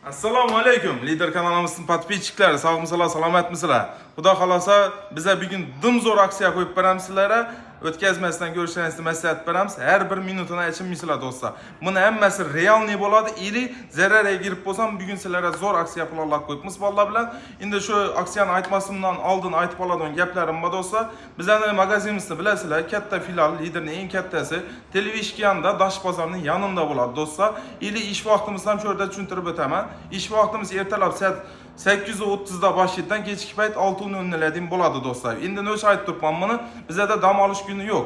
Assalomu alaykum. Lider kanalimizning podpischiklari, sog'misizlar, salomatmisizlar? Xudo xolasa biza bugun dimzo'r aksiya qo'yib beramiz sizlarga. O'tkazmasdan ko'rishingizni maslahat beramiz. Har bir minutini aytmisizlar do'stlar. Buni hammasi realniy bo'ladi. Ili zararga girib bo'lsam, bugun sizlarga zo'r aksiya planlab qo'yibmiz bolalar bilan. Endi shu aksiyani aytmasimdan oldin aytib oladigan gaplarim bor do'stlar. Bizning magazinimizni bilasizlar, katta filial, liderning eng kattasi Televishkanda Dash bozorining yonida bo'ladi do'stlar. Ili ish vaqtimizni ham shu yerda tushuntirib o'taman. İş vaxtımız ertalab saat 8:30'da başlayıdan kechki payt 6:00 bo'ladi do'stlar. Endi o'sha aytib turibman buni. Bizda dam olish kuni yo'q.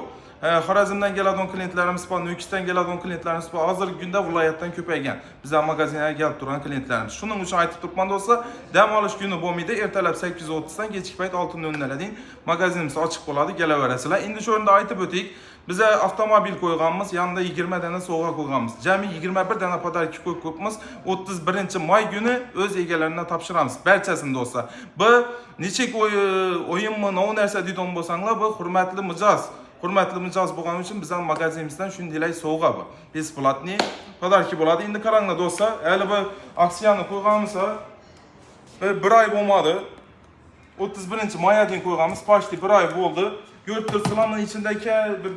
Xorazmdan keladigan klientlarimiz bor, Nukusdan keladigan klientlarimiz bor. Hozirgi kunda viloyatdan ko'paygan. Bizning magazinga kelib turgan klientlarimiz. Shuning uchun aytib turibman do'stlar, dam olish kuni bo'lmaydi. Ertalab 8:30dan kechki payt 6:00 magazinimiz ochiq bo'ladi, kelaverasizlar. Endi shu o'rinda aytib o'taylik. Bize avtomobil qo'yganmiz, yanında 20 dana sovg'a qo'yganmiz. Jami 21 dana podarki qo'yibmiz. 31 may kuni o'z egalariga topshiramiz. Barchasini do'stlar. Bu nechik o'yinmi, nov narsa deydigan bo'lsanglar, bu hurmatli mijoz. Hurmatli mijoz bo'lgani uchun bizning magazinimizdan shunday sovg'a bu. Besplatniy podarki bo'ladi. Endi qaranglar do'stlar, hali bu aksiyani qo'yganmiz, bir oy bo'lmadi. 31 maydan qo'yganmiz, почти bir oy bo'ldi. Görüp tursalarning içindeki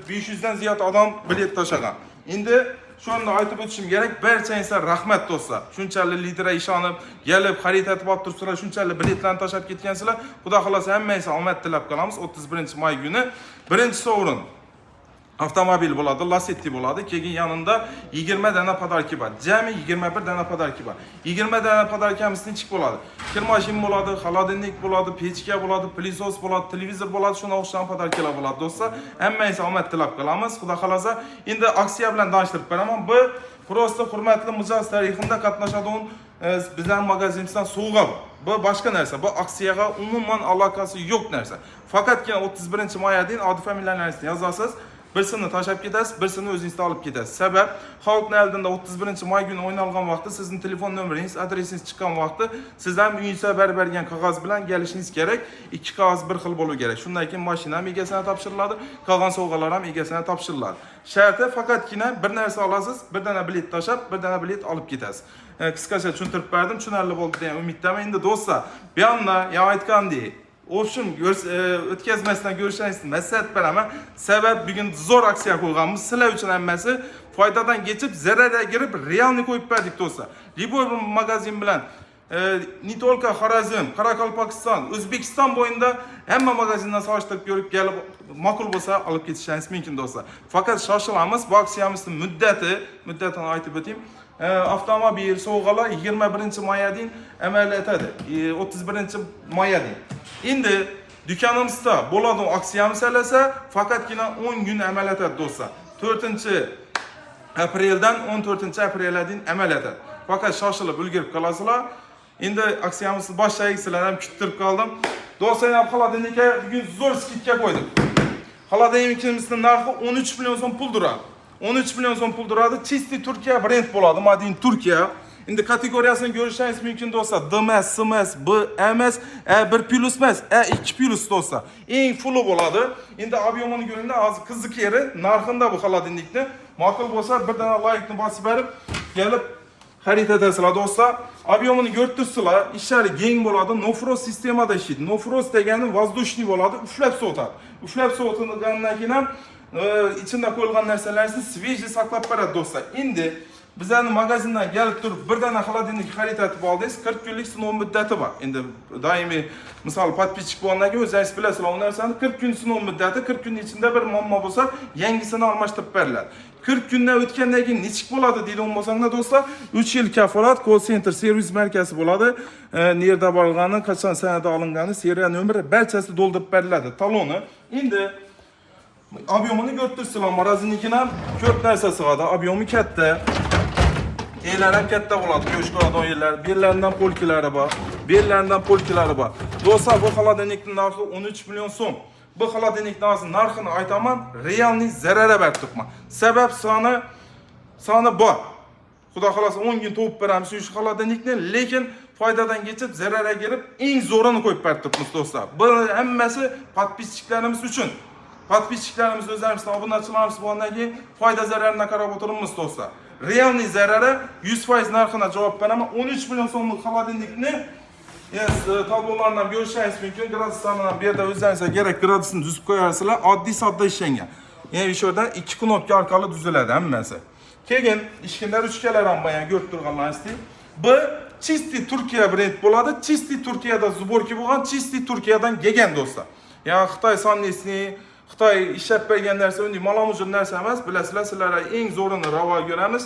500'den ziyod adam bilet tashlagan. Endi shunda aytib o'tishim kerak, barchangizlar rahmat do'stlar. Shunchalik lidera ishonib, kelib xarid etib olib turibsizlar, shunchalik biletlarni tashlab ketgansizlar. Xudo xolasa hammangizga omad tilab qolamiz. 31 may kuni birinchi sovrin avtomobil bo'ladi, Lacetti bo'ladi. Keyin yanında 20 dana podarki bor. Jami 21 dana podarki bor. 20 dana podarkamiz nechik bo'ladi? Kir mashin bo'ladi, xolodilnik bo'ladi, pechka bo'ladi, pilisos bo'ladi, televizor bo'ladi, shuna o'xshagan podarkilar bo'ladi do'stlar. Hammangizga omad tilab qolamiz. Xudo xolasa, endi aksiya bilan tanishtirib beraman. Bu prosta hurmatli mijoz tarixida qatnashadigan bizning magazinimizdan sovg'a bu. Bu boshqa narsa. Bu aksiyaga umuman aloqasi yo'q narsa. Faqatgina 31 maydan ad familiyalaringizni yozasiz. Birisini tashlab ketasiz, birisini o'zingizga olib ketasiz. Sabab xalqning oldida 31 may kuni o'ynalgan vaqtda sizning telefon nomeringiz, adresingiz chiqqan vaqtda siz ham uyingizga bergan qog'oz bilan kelishingiz kerak. Ikki qog'oz bir xil bo'lishi kerak. Shundan keyin mashina ham egasine topshiriladi, qolgan sovg'alar ham egasine topshiriladi. Sharti faqatgina bir narsa olasiz, bir dana bilet tashlab, bir dana bilet olib ketasiz. Qisqacha tushuntirib berdim, tushunarli bo'ldi degan umiddaman. Endi do'stlar, bu yoqda ya aytgandek Olsun, o'tkazmasdan ko'rishingizni maslahat beraman. Sabab bugun zo'r aksiya qo'yganmiz. Sizlar uchun hammasi foydadan geçip zararga girib realni qo'yib berdik do'stlar. Liboy magazin bilan не только Xorazm, Qoraqalpog'iston, O'zbekiston bo'yinda hamma magazindan solishtirib ko'rib kelib ma'qul bo'lsa olib ketishingiz mumkin do'stlar. Faqat shoshilamiz. Bu aksiyamizning muddatini aytib o'tayim. Avtomobil sovg'alar 21 maydan amal etadi. 31 maydan. Endi dükkanımızda bo'ladigan aksiya masalasi faqatgina 10 kun amal etadi do'stlar. 4-apreldan 14-aprelgacha amal etadi. Faqat shoshilib ulgurib qolasizlar. Endi aksiyamizni boshlaylik, sizlar ham kuttirib qoldim. Do'stlar, ham xolodilnikka bugun zo'r skidka qo'ydik. Xolodilnikimizning narxi 13 million so'm pul turadi. 13 million so'm pul turadi. Чистый Turkiya brend bo'ladi. Madin Turkiya. Endi kategoriyasini ko'rishingiz mumkin do'stlar. D emas, S emas, B emas, A1 plus emas, A2 plus do'stlar. Eng fulli bo'ladi. Endi obyomini ko'ringlar, hozir qiziq yeri narxida bu xolodilnikni. Ma'qul bo'lsa bir dana laykni bosib berib, kelib xarid etasizlar do'stlar. Obyomini ko'rib turibsizlar, ishlari keng bo'ladi. No frost sistemada ishlaydi. No frost degani воздушный bo'ladi, uflab sovutadi. Uflab sovutgandan keyin ham içinde qo'yilgan narsalarni svejiy saqlab beradi do'stlar. Endi bizning magazindan kelib turib bir dana xolodilnik xarid etib oldingiz, 40 kunlik sinov muddati bor. Endi doimiy misol podpisчик bo'lgandan keyin o'zingiz bilasizlar, u narsani 40 kun sinov muddati, 40 kun ichida bir muammo bo'lsa, yangisini almashtirib beriladi. 40 kundan o'tgandan keyin nechik bo'ladi deydigan bo'lsanglar do'stlar, 3 yil kafolat, call center servis markazi bo'ladi. Nerda bo'lgani, qachon sanada olingani, seriya nomeri barchasi to'ldirib beriladi. Taloni. Endi obyomini ko'rib turibsizlar, magazinnikini ham ko'p narsa sig'adi. Obyomi katta. Eylar ham katta bo'ladi. Yo'shqoradon yerlar, bellardan polkilari bor. Bellardan polkilari bor. Do'stlar, bu xolodilnikning narxi 13 million so'm. Bu xolodilnikning narxini aytaman, realniy zararga berib turibman. Sabab soni bor. Xudo xolasa 10 kun to'pib beramiz shu xolodilnikni, lekin foydadan geçip zararga girib eng zo'rini qo'yib berib turibmiz do'stlar. Bu hammasi podpischilarimiz uchun. Podpischilarimiz o'zlarimizdan obunachilarimiz bo'lgandan keyin foyda zararni qarab o'tiribmiz do'stlar. realniy zarari 100% narxına javob beraman. 13 million so'mlik xolodilnikni tablolardan ko'rishingiz mumkin. Graduslardan bu yerda o'zlaringizga kerak gradusni tuzib qo'yarsizlar. Oddiy sodda ishlangan. Ya'ni shu yerda 2 knopka orqali tuziladi hammasi. Keyin ishkinlar uchkalar ham bayon ko'rib turganlaringizdek. Bu Chisti Turkiya brend bo'ladi. Chisti Turkiyada zborki bo'lgan, Chisti Turkiyadan kelgan do'stlar. Ya'ni Xitoy sonlisni, Xitoy ishlab bergan narsa, unday malamujin narsa emas. Bilasizlar, sizlarga eng zo'rini ravo ko'ramiz.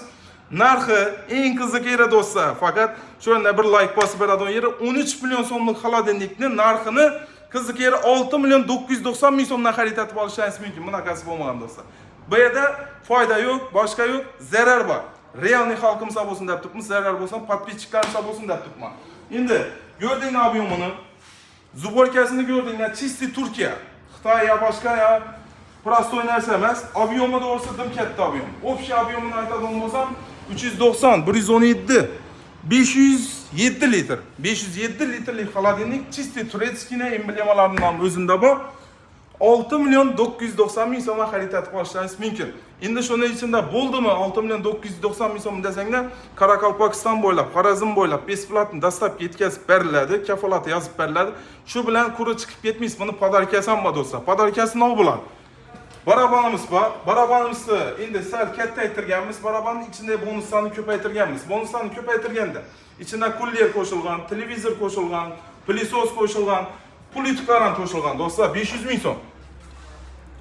Narxi eng qiziq yeri do'stlar. Faqat shu yerda bir like bosib beradigan yeri 13 million so'mlik xolodilnikni narxini qiziq yeri 6 million 990 ming so'mdan xarid etib olishingiz mumkin. Bunaqasi bo'lmagan do'stlar. Bu yerda foyda yo'q, boshqa yo'q, zarar bor. Realniy xalqimiz bo'lsin deb turibmiz, zarar bo'lsin, podpisчикларimiz bo'lsin deb turibman. Endi ko'rdinglar ob'yomini, zborkasini ko'rdinglar, Chisti Turkiya. Xitoy ya boshqa ya prostoy narsa emas. Ob'yomi to'g'risi dim katta ob'yom. Общий ob'yomini aytadigan bo'lsam 390, 117, 507 litr. 507 litrlik xolodilnik Chisti Turkiyani emblemalaridan o'zida bor. 6 million 990 ming so'mga xarid etib olishingiz mumkin. Endi shunday ichida bo'ldimi 6 million 990 ming so'm desanglar, Qoraqalpog'iston bo'ylab, Xorazm bo'ylab besplatni dastlabki yetkazib beriladi, kafolati yozib beriladi. Shu bilan kuri chiqib ketmaysiz. Buni podarkasi ham bor do'stlar. Podarkasi nima bo'ladi? Barabanimiz bor. Barabanimizni endi sal kattaytirganmiz, barabanning ichida bonuslarni ko'paytirganmiz. Bonuslarni ko'paytirganda ichida kulyer qo'shilgan, televizor qo'shilgan, pilisos qo'shilgan, pulitlar ham qo'shilgan do'stlar. 500 ming so'm.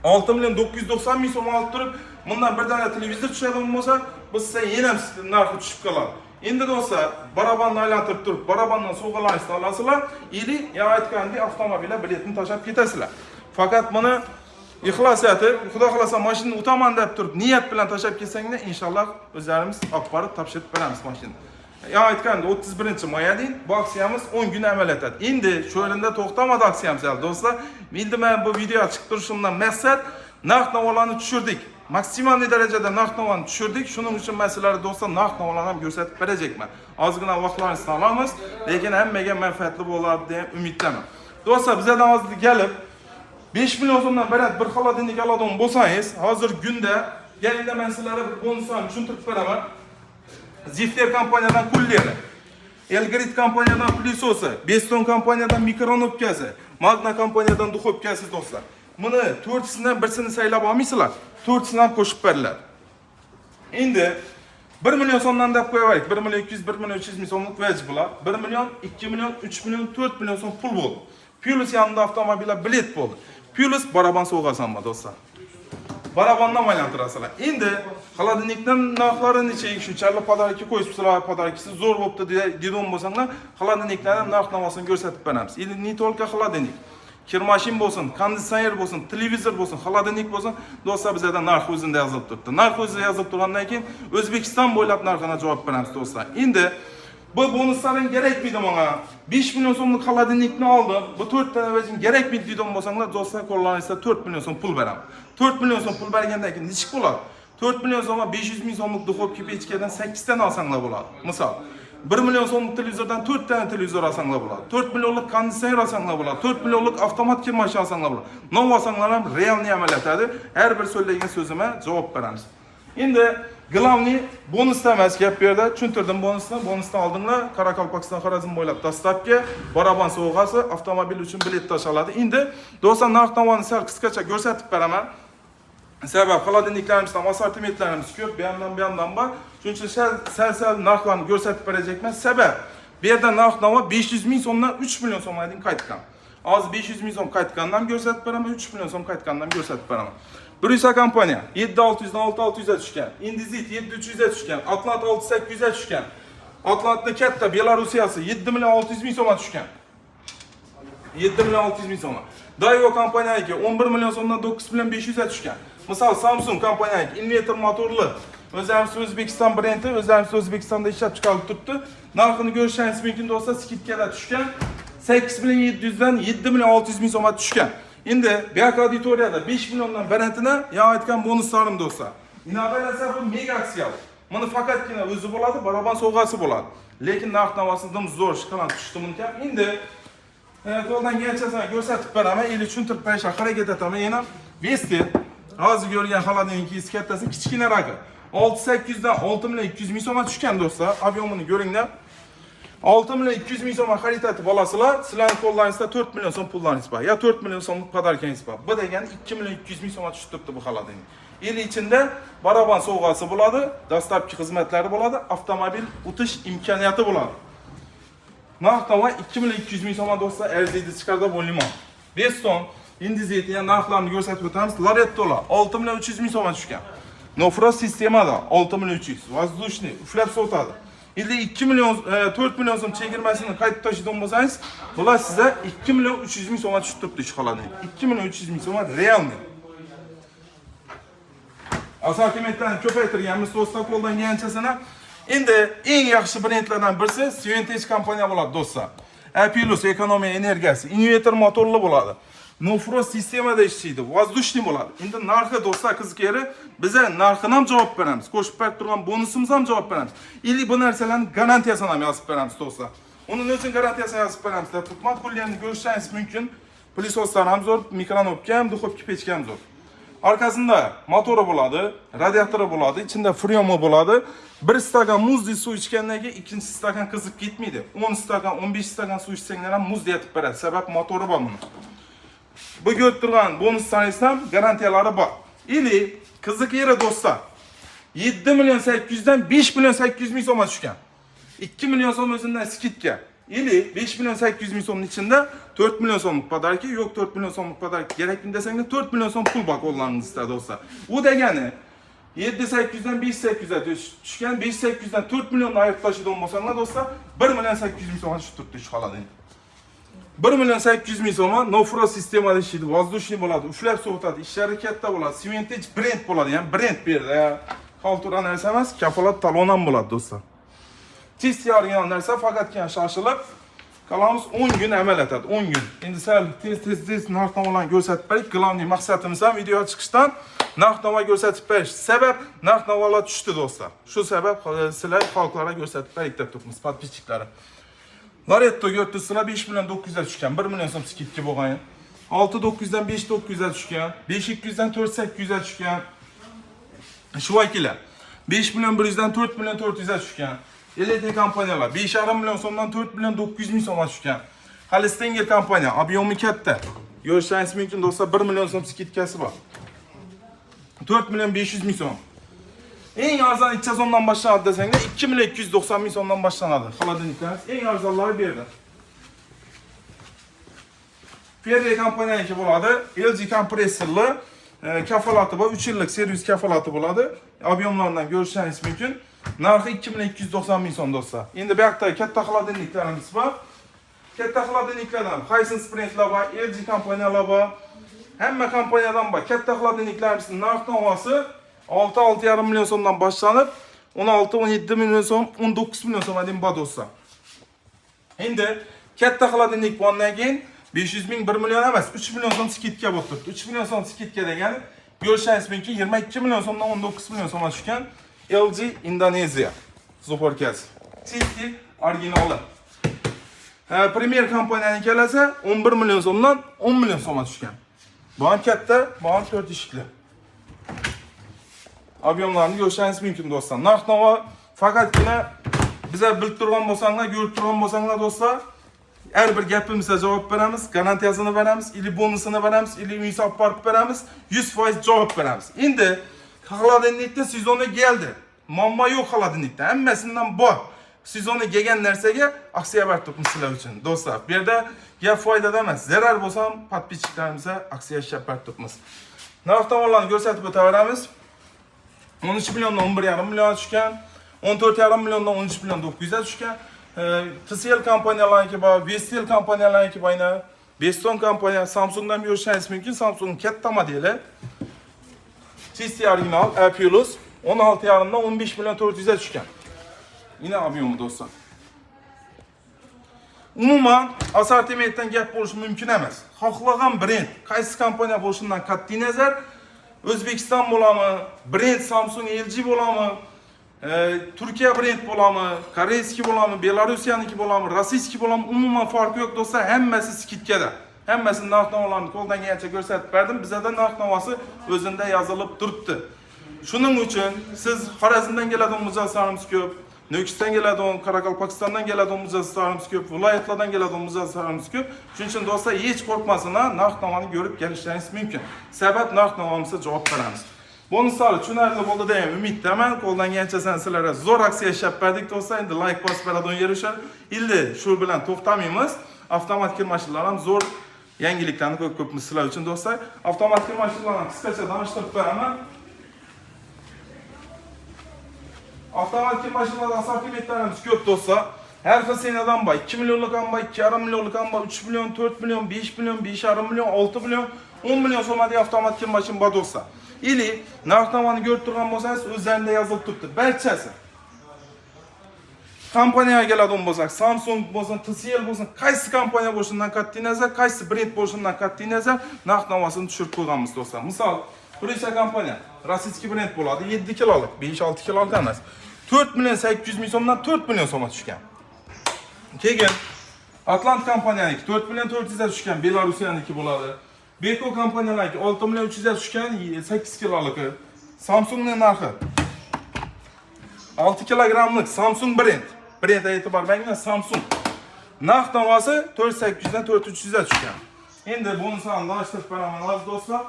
6 million 990 ming so'm olib turib, bundan bir dona televizor tushadigan bo'lsa, biz sizga yana narxi tushib qoladi. Endi do'stlar, barabanni aylantirib turib, barabandan sovg'alaringizni olasizlar, ili ya aytgandek avtomobilga biletni tashab ketasizlar. Faqat buni ixlos etib, xudo xolasa mashinani o'taman deb turib, niyat bilan tashab kelsanglar, inshaalloh o'zlarimiz olib borib topshirib beramiz mashinani. Ya aytganda 31-mayda bu aksiyamiz 10 kun amal etadi. Endi shu yerda to'xtamadi aksiyamiz do'stlar. Endi men bu video chiqib turishimdan maqsad narx-navolarni tushirdik. Maksimal darajada narx-navoni tushirdik. Shuning uchun masalalar do'stlar narx-navolarni ham ko'rsatib berajakman. Ozgina vaqtlaringizni olamiz, lekin hammaga manfaatli bo'ladi deb umiddaman. Do'stlar, bizlardan hozir kelib 5 million so'mdan baland bir xolodilnik oladigan bo'lsangiz, hozir kunda kelinglar men sizlarga bir bonuslarni tushuntirib beraman. Zifter kompaniyadan kulleri, Elgrid kompaniyadan pilisosi, Beston kompaniyadan mikronovkasi, Magna kompaniyadan duxovkasi do'stlar. Buni 4'sidan birisini saylab olmaysizlar, 4'sini ham qo'shib beriladi. Endi 1 million so'mdan deb qo'yaylik, 1 million 200, 1 million 300 ming so'mlik vej bo'ladi. 1 million, 2 million, 3 million, 4 million so'm pul bo'ldi. Plus yanında avtomobillar bilet bo'ldi. Plus baraban sovg'asi ham bor do'stlar. Barabandan aylantirasizlar. Endi xolodilnikdan narxlari necha shunchalik podarka qo'yibsizlar, podarkasi zo'r bo'pti degan bo'lsanglar, xolodilniklarning narx-navosini ko'rsatib beramiz. Endi ne только xolodilnik, kirmashin bo'lsin, konditsioner bo'lsin, televizor bo'lsin, xolodilnik bo'lsin, do'stlar bizda narx o'zida yozilib turibdi. Narx o'zida yozilib turgandan keyin O'zbekiston bo'ylab narxini javob beramiz do'stlar. Endi bu bonuslarning kerakmidi menga? 5 million so'mlik xolodilnikni oldim. Bu 4 ta vejin kerakmidi degan bo'lsanglar, do'stlar, qo'llaringizda 4 million so'm pul beraman. 4 million so'm pul bergandan keyin nechik bo'ladi? 4 million so'mga 500 ming so'mlik duxovka pechkadan 8 tane olsanglar bo'ladi. Misol, 1 million so'mlik televizordan 4 tane televizor olsanglar bo'ladi. 4 millionlik konditsioner olsanglar bo'ladi. 4 millionlik avtomat kir mashina olsanglar bo'ladi. Nov olsanglar ham realniy amal etadi. Har bir so'zlagan so'zimga javob beramiz. Endi Главный bonusda emas gap bu yerda, tushuntirdim bonusni. Bonusdan oldinglar, Qoraqalpog'iston Xorazm bo'ylab dastlabki baraban sovg'asi, avtomobil uchun bilet tashladi. Endi do'stlar, narx-navoni sal qisqacha ko'rsatib beraman. Sabab xolodilniklarimizdan assortimentlarimiz ko'p, bu yandan bor. Shuning uchun sal narxlarni ko'rsatib berajakman. Sabab bu yerda narx-navo 500 ming so'mdan 3 million so'mga deyim qaytgan. Hozir 500 ming so'm qaytgandan ko'rsatib beraman, 3 million so'm qaytgandan ko'rsatib beraman. Brüsa kompaniya 7600 dan 6600 ga tushgan. Indizit 7300 ga tushgan. Atlant 6800 ga tushgan. Atlantni katta Belarusiyasi 7 million 600 ming so'mga tushgan. 7 million 600 ming so'm. Daewoo kompaniyasiga 11 million so'mdan 9 million 500 ga tushgan. Misol Samsung kompaniyasiga invertor motorli o'zimiz O'zbekiston brendi, o'zimiz O'zbekistonda ishlab chiqarib turibdi. Narxini ko'rishingiz mumkin do'stlar, skidkalar tushgan. 8 million 700 dan 7 million 600 ming so'mga tushgan. Endi bu auditoriyada 5 milliondan balandini ya aytgan bonuslarim do'stlar. Inovatsiya bu mega aksiya. Buni faqatgina o'zi bo'ladi, baraban sovg'asi bo'ladi. Lekin narx-navosi dim zo'r shikalan tushdi bunga. Endi qo'ldan kelsa ko'rsatib beraman, eli tushuntirib berishga harakat etaman. Yana Vesti hozir ko'rgan xolodilnikingiz kattasi kichkinarog'i. 6800'dan 6 milyon 200 ming so'mga tushgan do'stlar. Ob'yomini ko'ringlar. 6 milyon 200 ming so'mga xarid etib olasizlar. Sizlarning qo'llaringizda 4 milyon so'm pullaringiz bor. Ya 4 milyon so'mlik podarkangiz bor. Bu degani 2 milyon 200 ming so'mga tushib turibdi bu xolodilnik. Yil ichida baraban sovg'asi bo'ladi, dastlabki xizmatlari bo'ladi, avtomobil o'tish imkoniyati bo'ladi. Narx-navo 2 milyon 200 ming so'm do'stlar, arziydi chiqarda bo'linmoq. Beston, Indizet degan narxlarni ko'rsatib o'tamiz. Lorettolar 6 milyon 300 ming so'mga tushgan. Nofrost sistemada 6 milyon 300, воздушный, uflab sotadi. Endi 2 milyon 4 milyon so'm chegirmasini qaytib tashiydigan bo'lsangiz, bular sizga 2 milyon 300 ming so'mga tushib turibdi ish qoladi. 2 milyon 300 ming so'm realniy. Assortimentlarni ko'paytirganmiz do'stlar qo'ldan kelganchasini. Endi eng yaxshi brendlardan birisi Sventage kompaniya bo'ladi do'stlar. Apilus ekonomiya energiyasi, inverter motorli bo'ladi. Nofrost sistemada ishlaydi, воздушный bo'ladi. Endi narxi do'stlar qiziqari, biz narxidan ham javob beramiz. Qo'shib berib turgan bonusimiz ham javob beramiz. Ili bu narsalarning garantiyasini ham yozib beramiz do'stlar. Uning uchun garantiyasini yozib beramiz deb turibman. Qo'llarni ko'rishingiz mumkin. Plisoslar ham zo'r, mikronovka ham, duxovka pechka ham zo'r. Arkasında motori bo'ladi, radiatori bo'ladi, ichida freoni bo'ladi. Bir stakan muzli suv ichgandan keyin ikkinchi stakan qizib ketmaydi. 10 stakan, 15 stakan suv ichsanglar ham muz yetib beradi. Sabab motori bor buni. Bu ko'rib turgan bonuslarning ham garantiyalari bor. Ili qiziq yeri do'stlar. 7 milyon 800 dan 5 milyon 800 ming so'mga tushgan. 2 milyon so'm o'zidan skidga. Ili 5 milyon 800 ming so'mning ichida 4 milyon so'mlik podarka, yo'q 4 milyon so'mlik podarka kerakmi desanglar 4 milyon so'm pul bor qo'llaringizda do'stlar. U degani 7-800 dan 5-800 ga tushgan, 5-800 dan 4 million ayirib tashiydigan bo'lsanglar do'stlar, 1 million 800 ming so'mga tushib turibdi ish qoladi. 1 million 800 ming so'mga Nofrost sistemada ishlaydi, воздушный bo'ladi, uflab sovutadi, ishlari katta bo'ladi, Sventage brend bo'ladi, ya'ni brend bu yerda. Xaltura narsa emas, kafolat talon ham bo'ladi do'stlar. Test yorgan narsa faqatgina shoshilib qalamiz 10 kun amal etadi, 10 kun. Endi sal tez narx-navolarni ko'rsatib berik. Globniy maqsadimiz ham video chiqishdan narx-navo ko'rsatib berish. Sabab narx-navolar tushdi do'stlar. Shu sabab sizlar xalqlarga ko'rsatib berik deb turibmiz, podpischiklarim. Loretto gördüsüler 5 milyon 900'e tushgan, 1 milyon so'm skidga bo'lgan. 6-900 dan 5-900'e tushgan, 5-200 dan 4-800'e tushgan. Shuvaykilar 5 milyon 100 dan 4 milyon 400'e tushgan. Elektrik kompaniyalar 5,5 milyon so'mdan 4 milyon 900 ming so'mga tushgan. Halstenger kompaniya ob'yomi katta. Ko'rishingiz mumkin do'stlar, 1 milyon so'm skidkasi bor. 4 milyon 500 ming so'm. En arzon 200 so'mdan boshlanadi desanglar 2 milyon 290 ming so'mdan boshlanadi. Xolodilniklar eng arzonlari bu yerda. Ferrari kompaniyasi bo'ladi. LG kompressorli kafolati bor, 3 yillik servis kafolati bo'ladi. Ob'yomlardan ko'rishingiz mumkin. Narxi 2 milyon 290 ming so'm do'stlar. Endi bu yoqda katta xolodilniklarimiz bor. Katta xolodilniklardan Hisense brendlar bor, LG kompaniyalar bor. Hamma kompaniyadan bor. Katta xolodilniklarimizning narx-navosi 6-6,5 milyon so'mdan boshlanib 16-17 milyon so'm, 19 milyon so'mga deyim bor do'stlar. Endi katta xolodilnik bo'lgandan keyin 500 ming 1 milyon emas, 3 milyon so'm skidga bo'lib turibdi. 3 milyon so'm skidga degani ko'rishingiz mumkin 22 milyon so'mdan 19 milyon so'mga tushgan LG Indoneziya zuporkasi. Chiti originali. Premier kompaniyaning kelasa 11 milyon so'mdan 10 milyon so'mga tushgan. Bu ham katta, bu ham 4 eshikli. Ob'yomlarni ko'rishingiz mumkin do'stlar. Narx-navo faqatgina bizlar bilib turgan bo'lsanglar, ko'rib turgan bo'lsanglar do'stlar, har bir gapimizga javob beramiz, garantiyasini beramiz, ili bonusini beramiz, ili uy olib borib beramiz, 100% javob beramiz. Endi xolodilnikda sezoni keldi. Muammo yo'q xolodilnikda, hammasidan bor. Sezoni kelgan narsaga aksiya berib turibmiz sizlar uchun do'stlar. Bu yerda gap foydada emas, zarar bo'lsa ham podpischiklarimizga aksiya ishlab berib turibmiz. Narx-navolarni ko'rsatib o'taveramiz. 13 milyondan 11,5 milyon tushgan, 14,5 milyondan 13 milyon 900 ga tushgan. TCL kompaniyalarniki bor, Vestel kompaniyalarniki bor, Beston kompaniya, Samsungdan ko'rishingiz mumkin. Samsungning katta modeli. Chisti original Apilus 16,5 dan 15 milyon 400 ga tushgan. Yine ob'yomi do'stlar. Umuman assortimentdan gap bo'lishi mumkin emas. Xohlagan brend, qaysi kompaniya bo'lishidan qat'iy nazar, O'zbekiston bo'lami, brend Samsung, LG bo'lami, Turkiya brend bo'lami, Koreyski bo'lami, Belorusiyaniki bo'lami, Rossiyski bo'lami, umuman farqi yo'q do'stlar, hammasi skidkada. Hammasini narx-navolarni qo'ldan kelgancha ko'rsatib berdim. Bizda narx-navosi o'zida yozilib turibdi. Shuning uchun siz Xorazmdan keladigan mijozlarimiz ko'p, Nukusdan keladigan, Qoraqalpog'istondan keladigan mijozlarimiz ko'p, viloyatlardan keladigan mijozlarimiz ko'p. Shuning uchun do'stlar hech qo'rqmasinlar, narx-navoni ko'rib kelishlaringiz mumkin. Sabab narx-navomizga javob beramiz. Bonuslar tushunarli bo'ldi degan umiddaman. Qo'ldan kelgancha sizlarga zo'r aksiya ishlab berdik do'stlar. Endi like bosib beradigan yerishar. Illi shu bilan to'xtamaymiz. Avtomat kir mashinalar ham zo'r yangiliklarni ko'p sizlar uchun do'stlar. Avtomat kir mashinalarni qisqacha tanishtirib beraman. Avtomat kir mashinalar assortimentlarimiz ko'p do'stlar. Her xil senadan bor. 2 millionlik ham bor, 2,5 millionlik ham bor, 3 million, 4 million, 5 million, 5,5 million, 6 million, 10 million so'mdagi avtomat kir mashina bor do'stlar. İli narx-navoni ko'rib turgan bo'lsangiz, o'zlarida yozilib turibdi. Barchasi. Kompaniyaga keladigan bo'lsak, Samsung bo'lsin, TCL bo'lsin, qaysi kompaniya bo'lishidan qat'iy nazar, qaysi brend bo'lishidan qat'iy nazar narx-navosini tushirib qo'yganmiz do'stlar. Misol, Rusya kompaniya, rossiyskiy brend bo'ladi, 7 kilolik, 5-6 kilolik emas. 4 million 800 ming so'mdan 4 million so'mga tushgan. Keyin Atlant kompaniyaniki 4 million 400 ga tushgan, Belarusyaniki bo'ladi. Beko kompaniyalariki 6 million 300 ga tushgan, 8 kilolik. Samsungning narxi 6 kilogramlik Samsung brend. Brend e'tibor beringlar, Samsung. Narx navosi 4800 dan 4300 ga tushgan. Endi bonuslarni alishtirib beraman aziz do'stlar.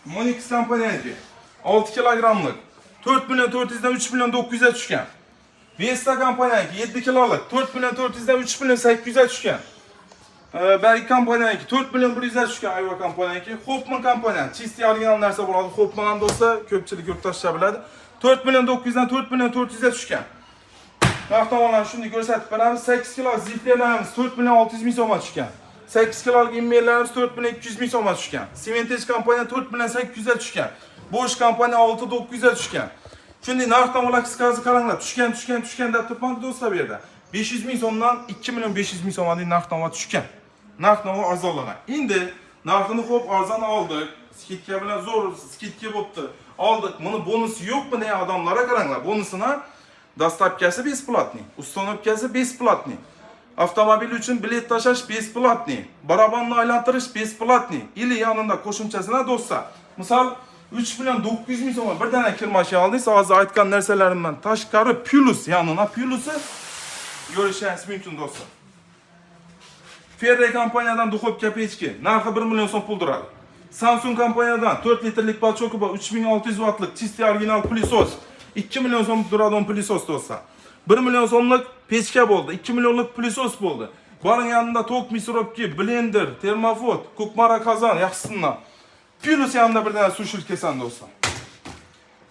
Monix kompaniyaniki 6 kilogramlik 4 million 400 dan 3 million 900 ga tushgan. Vesta kompaniyaniki 7 kilolik 4 million 400 dan 3 million 800 ga tushgan. Belki kompaniyaniki 4 million 100 ga tushgan. Ayva kompaniyaniki Hopman kompaniya. Chisti original narsa bo'ladi. Hopman ham do'stlar, ko'pchilik yurtdoshlar biladi. 4 million 900 dan 4 million 400 ga tushgan. Narx-navolarni shunday ko'rsatib beramiz. 8 kilo ziplerlarimiz 4 million 600 ming so'mga tushgan. 8 kilolik immellarimiz 4 million 200 ming so'mga tushgan. Cementage kompaniya 4 million 800 ga tushgan. Bosch kompaniya 6 900 ga tushgan. Shunday narx-navolar qisqasi qaranglar. Tushgan deb turibman do'stlar bu yerda. 500 ming so'mdan 2 million 500 ming so'mga narx-navo tushgan. Narx-navo arzonlagan. Endi narxini xo'p arzon oldik. Skidka bilan zo'r skidka bo'pti. Oldik. Buni bonusi yo'qmi degan odamlarga qaranglar. Bonusini dostavkasi бесплатный, установкasi бесплатный. Avtomobil uchun bilet tashash бесплатный. Barabonni aylantirish бесплатный. Ili yanında qo'shimchasini do'stlar. Misol 3 million 900 ming so'm bir dana kir mashina oldingiz, hozir aytgan narsalarimdan tashqari plus yanına plusi ko'rishingiz mumkin do'stlar. Ferrari kompaniyadan duxovka pechki narxi 1 million so'm pul turadi. Samsung kompaniyadan 4 litrlik balchoki bor, 3600 wattlik chisti original plysos. 2 million so'm turadigan plysos do'stlar. 1 million so'mlik pechka bo'ldi, 2 millionlik plysos bo'ldi. Buning yanında tok mikrobki, blender, termofot, kukmara qozon yaxshisidan. Plus yanında bir dana suv shirkasan do'stlar.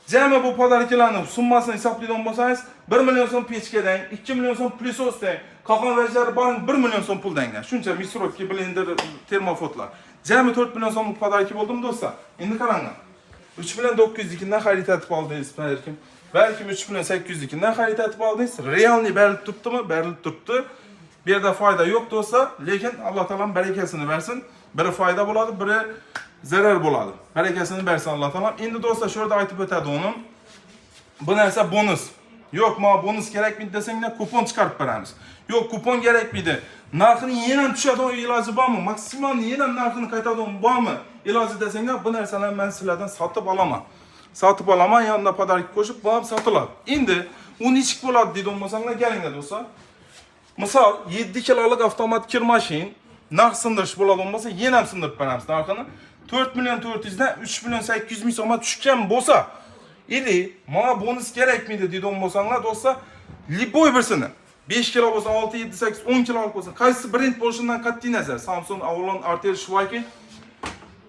Jami bu podarkalarni summasini hisoblaydigan bo'lsangiz, 1 million so'm pechkadan, 2 million so'm plysosdan, qolgan vajlari bor 1 million so'm puldan. Shuncha mikrobki, blender, termofotlar. Jami 4 million so'mlik podarka bo'ldimi do'stlar? Endi qaranglar. 3 million 900 ikinden xarid etib oldingiz balkim. Balkim 3 million 800 ikinden xarid etib oldingiz. Realni berilib turibdimi? Berilib turibdi. Bu yerda foyda yo'q do'stlar, lekin Alloh taolam barakasini bersin. Biri foyda bo'ladi, biri zarar bo'ladi. Barakasini bersin Alloh taolam. Endi do'stlar shu yerda aytib o'tadi unim. Bu narsa bonus. Yo'q, menga bonus kerakmi desanglar, kupon chiqarib beramiz. Yo'q, kupon kerakmidi. Narxini yana tushadigan iloji bormi? Maksimalni yana narxini qaytaradigan bormi? Iloji desanglar, bu narsalarni men sizlardan sotib olaman. Sotib olaman, yanında podarka qo'shib, bu ham sotiladi. Endi u nechik bo'ladi deydigan bo'lsanglar, kelinglar do'stlar. Misol 7 kilolik avtomat kir mashin narx sindirish bo'ladigan bo'lsa, yana ham sindirib beramiz narxini. 4 million 400 dan 3 million 800 ming so'mga tushgan bo'lsa, ili menga bonus kerakmidi deydigan bo'lsanglar do'stlar, liboy birsini 5 kilo bo'lsa, 6, 7, 8, 10 kilolik bo'lsa, qaysi brend bo'lishidan qat'iy nazar, Samsung, Avalon, Artel, Schweiker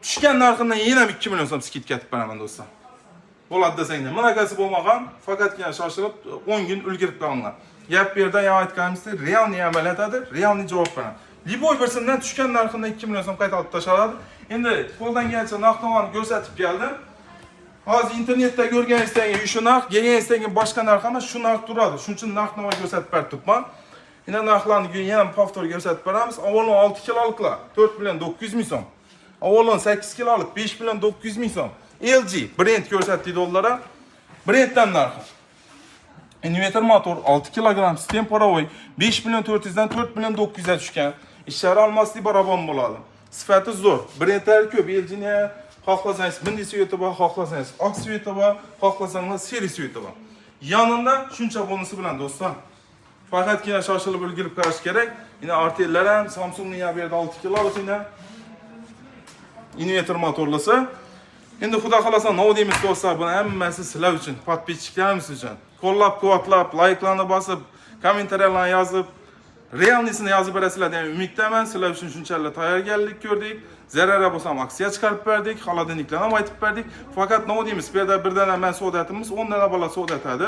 tushgan narxidan yana 2 million so'm skidka etib beraman do'stlar. Bo'ladi desanglar, bunaqasi bo'lmagan, faqatgina shoshilib 10 kun ulgurib qolinglar. Gap bu yerda yana aytganimdek, realni amal etadi, realni javob beradi. Liboy birsinden tushgan narxidan 2 million so'm qaytarib tashladi. Endi qo'ldan kelsa narx-navoni ko'rsatib keldim. Hozir internetda ko'rganingizdagi shu narx, kelganingizdagi boshqa narx emas, shu narx turadi. Shuning uchun narx-navoni ko'rsatib beribman. Endi narxlarni yana повтор ko'rsatib beramiz. Avalon 6 kiloliklar 4 million 900 ming so'm. Avalon 8 kilolik 5 million 900 ming so'm. LG brend ko'rsatdi dollara. Brenddan narxi. Inverter motor 6 kilogram sistem parovoy 5 million 400 dan 4 million 900 ga tushgan. Ishlar olmaslik baraban bo'ladi. Sifati zo'r. Brendlar ko'p. LG'ni xohlasangiz milliy sveti bor, xohlasangiz oq sveti bor, xohlasangiz seri sveti bor. Yanında shuncha bonusi bilan do'stlar. Faqatgina shoshilib ulgurib qarash kerak. Yine artellar ham Samsungning bu yerda 6 kilovat inverter motorlisi. Endi xudo xolasa nima deymiz do'stlar, buni hammasi sizlar uchun, podpisчикlarimiz uchun. Qo'llab-quvvatlab, like'larni bosib, kommentariyalarni yozib, realnisini yozib berasizlar degan umiddaman. Sizlar uchun shunchalik tayyorgarlik ko'rdik. Zarara bo'lsa ham aksiya chiqarib berdik, xolodilniklarni ham aytib berdik. Faqat nima deymiz, bu yerda birdan men savdoyatimiz 10 dana bola savdo etadi.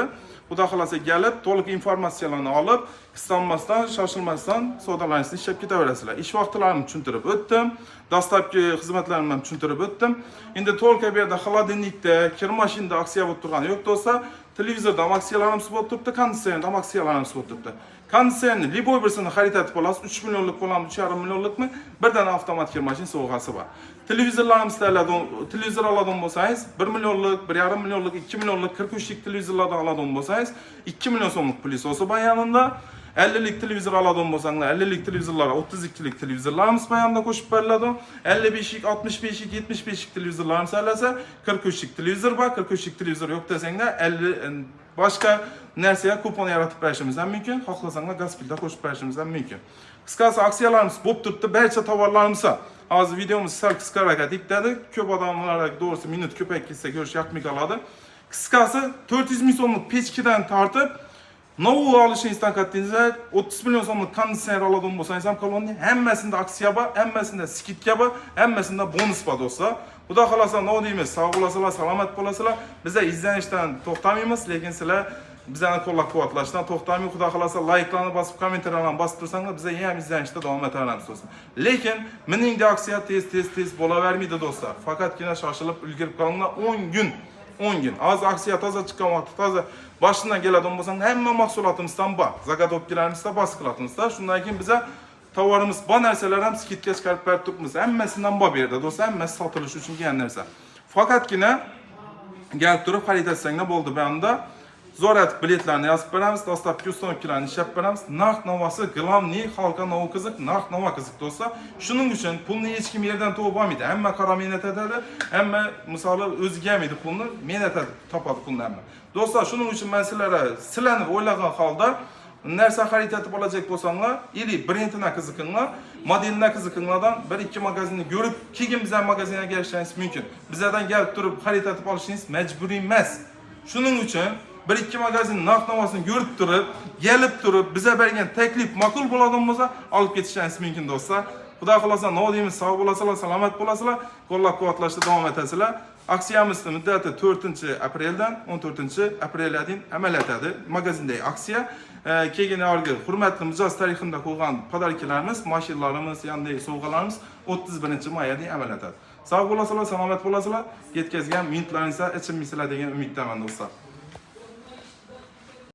Xudo xolasa kelib, to'liq informatsiyalarni olib, istanmasdan, shoshilmasdan savdolaringizni ishlab ketaverasizlar. Ish vaqtlarini tushuntirib o'tdim. Dastlabki xizmatlarimni ham tushuntirib o'tdim. Endi to'liq bu yerda xolodilnikda, kir mashinada aksiya bo'lib turgani yo'q do'stlar. Televizorda ham aksiyalarimiz bo'lib turibdi, konditsionerda ham aksiyalarimiz bo'lib turibdi. Konditsionerni liboy birisini xarid etib olasiz, 3 millionlik bo'lami, 3,5 millionlikmi? Birdan avtomat kir mashin sovg'asi bor. Televizorlarimiz televizor oladigan bo'lsangiz, 1 millionlik, 1,5 millionlik, 2 millionlik 43 lik televizorlardan oladigan bo'lsangiz, 2 million so'mlik plyusosi bor yanında. 50 lik televizor oladigan bo'lsanglar, 50 lik televizorlar, 32 lik televizorlarimiz yanında qo'shib beriladi. 55 lik, 65 lik, 75 lik televizorlarimiz alasa, 43 lik televizor bor, 43 lik televizor yo'q desanglar, 50 boshqa narsaga kupon yaratib berishimiz ham mumkin. Xohlasanglar Gazpilda qo'shib berishimiz ham mumkin. Qisqasi aksiyalarimiz bo'lib turibdi, barcha tovarlarimiz. Hozir videomiz sal qisqaroq etdik. Ko'p odamlar doğrusu minut ko'payib ketsa ko'rish yoqmay qoladi. Qisqasi 400 ming so'mlik pechkidan tortib, novu alışınızdan kattığınızda 30 milyon so'mlik konditsioner oladigan bo'lsangiz ham kolonni hammasida aksiya bor, hammasida skidka bor, hammasida bonus bor do'stlar. Xudo xolasa nima deymiz? Sog' bo'lasizlar, salomat bo'lasizlar. Bizlar izlanishdan to'xtamaymiz, lekin sizlar bizlarni qo'llab-quvvatlashdan to'xtamaymiz. Xudo xolasa like'larni bosib, kommentariyalarni bosib tursangiz, bizlar ham izlanishda davom etamiz do'stlar. Lekin mening de aksiya tez bo'lavermaydi do'stlar. Faqatgina shoshilib ulgurib qolinglar 10 gün. Az aksiya toza chiqqan vaqtda toza başından keladigan bo'lsang, hamma mahsulotimizdan bor. Zagadovkilarimizda bos qilatimizda. Shundan keyin biza tovarimiz bor narsalar ham skidga chiqarib berib turibmiz. Hammasidan bor bu yerda do'stlar, hammasi sotilish uchun kelgan narsa. Faqatgina kelib turib xarid etsanglar bo'ldi bu yerda. Zorat biletlarni yozib beramiz, dastlabki ustanovkalarni ishlab beramiz. Narx navosi glavniy xalqqa novi qiziq, narx navo qiziq do'stlar. Shuning uchun pulni hech kim yerdan topib olmaydi. Hamma qora menatadi, hamma misoli o'ziga olmaydi pulni, menatadi, topadi pulni hamma. Do'stlar, shuning uchun men sizlarga sizlarni o'ylagan holda narsa xarid etib olajak bo'lsanglar, ili brendina qiziqinglar, modelina qiziqinglardan 1-2 magazinni ko'rib, keyin bizlar magazinga kelishingiz mumkin. Bizlardan kelib turib xarid etib olishingiz majburiy emas. Shuning uchun 1-2 magazin narx navosini ko'rib turib, kelib turib, biza bergan taklif ma'qul bo'ladigan bo'lsa, olib ketishingiz mumkin do'stlar. Xudo xolasa nima deymiz? Sog' bo'lasizlar, salomat bo'lasizlar, qo'llab-quvvatlashda davom etasizlar. Aksiyamizning muddati 4-apreldan 14-aprelga qadar amal etadi. Magazindagi aksiya keyin hurmatli mijoz tarixida qo'ygan podarkalarimiz, mashinlarimiz, yanday sovg'alarimiz 31-mayda amal etadi. Sog' bo'lasizlar, salomat bo'lasizlar, yetkazgan minutlaringizni ichimmisizlar degan umiddaman do'stlar.